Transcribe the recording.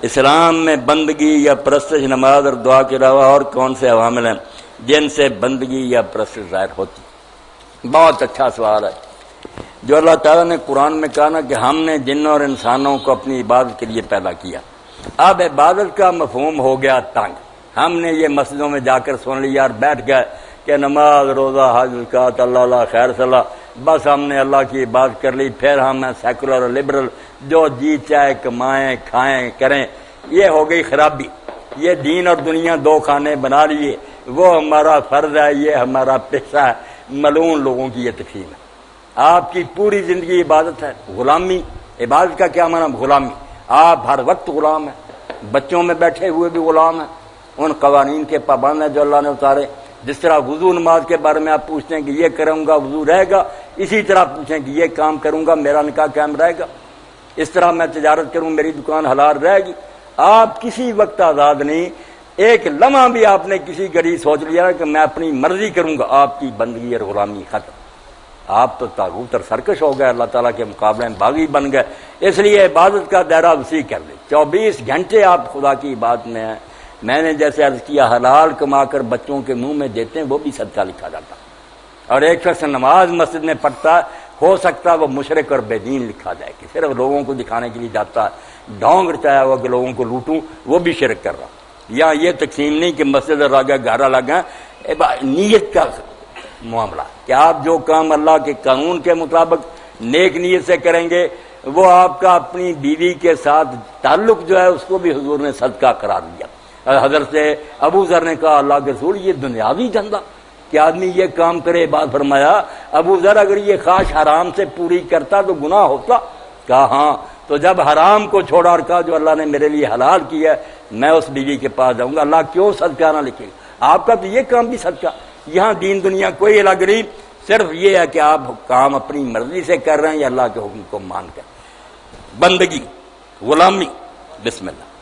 اسلام میں بندگی یا پرستش نماز اور دعا کے علاوہ اور کون سے عوامل ہیں جن سے بندگی یا پرستش ظاہر ہوتی؟ بہت اچھا سوال ہے۔ جو اللہ تعالیٰ نے قرآن میں کہا نا کہ ہم نے جنوں اور انسانوں کو اپنی عبادت کے لیے پیدا کیا، اب عبادت کا مفہوم ہو گیا تنگ۔ ہم نے یہ مسجدوں میں جا کر سن لیا اور بیٹھ گئے کہ نماز، روزہ، حج، زکوٰۃ، اللہ خیر صلاح، بس ہم نے اللہ کی عبادت کر لی، پھر ہم ہیں سیکولر اور لبرل، جو جی چاہے کمائیں کھائیں کریں۔ یہ ہو گئی خرابی۔ یہ دین اور دنیا دو خانے بنا لیے، وہ ہمارا فرض ہے، یہ ہمارا پیشہ ہے۔ ملعون لوگوں کی یہ تقسیم ہے۔ آپ کی پوری زندگی عبادت ہے، غلامی۔ عبادت کا کیا معنی؟ غلامی۔ آپ ہر وقت غلام ہیں، بچوں میں بیٹھے ہوئے بھی غلام ہیں، ان قوانین کے پابند ہیں جو اللہ نے اتارے۔ جس طرح وضو نماز کے بارے میں آپ پوچھتے ہیں کہ یہ کروں گا وضو رہے گا، اسی طرح پوچھیں کہ یہ کام کروں گا میرا نکاح قائم رہے گا، اس طرح میں تجارت کروں میری دکان حلال رہے گی۔ آپ کسی وقت آزاد نہیں۔ ایک لمحہ بھی آپ نے کسی گھڑی سوچ لیا کہ میں اپنی مرضی کروں گا، آپ کی بندگی اور غلامی ختم۔ آپ تو طاغوت اور سرکش ہو گئے، اللہ تعالیٰ کے مقابلے میں باغی بن گئے۔ اس لیے عبادت کا دائرہ وسیع کر دیں۔ 24 گھنٹے آپ خدا کی عبادت میں ہیں۔ میں نے جیسے عرض کیا، حلال کما کر بچوں کے منہ میں دیتے ہیں وہ بھی صدقہ لکھا جاتا، اور ایک شخص نماز مسجد میں پڑھتا ہو سکتا ہے وہ مشرک اور بے دین لکھا جائے کہ صرف لوگوں کو دکھانے کے لیے جاتا ہے، ڈھونگ رچایا ہوا کہ لوگوں کو لوٹوں، وہ بھی شرک کر رہا۔ یا یہ تقسیم نہیں کہ مسجد اور راگا گارا لگا، نیت کا معاملہ کہ آپ جو کام اللہ کے قانون کے مطابق نیک نیت سے کریں گے، وہ آپ کا اپنی بیوی کے ساتھ تعلق جو ہے اس کو بھی حضور نے صدقہ قرار دیا۔ حضرت ابو ذر نے کہا اللہ کے رسول یہ دنیاوی دھندا کہ آدمی یہ کام کرے، بات فرمایا ابو ذر اگر یہ خواہش حرام سے پوری کرتا تو گناہ ہوتا؟ کہا ہاں۔ تو جب حرام کو چھوڑا اور کہا جو اللہ نے میرے لیے حلال کیا ہے میں اس بیوی کے پاس جاؤں گا، اللہ کیوں صدقہ نہ لکھے گا؟ آپ کا تو یہ کام بھی صدقہ۔ یہاں دین دنیا کوئی الگ نہیں، صرف یہ ہے کہ آپ کام اپنی مرضی سے کر رہے ہیں یا اللہ کے حکم کو مان کر۔ بندگی، غلامی، بسم اللہ۔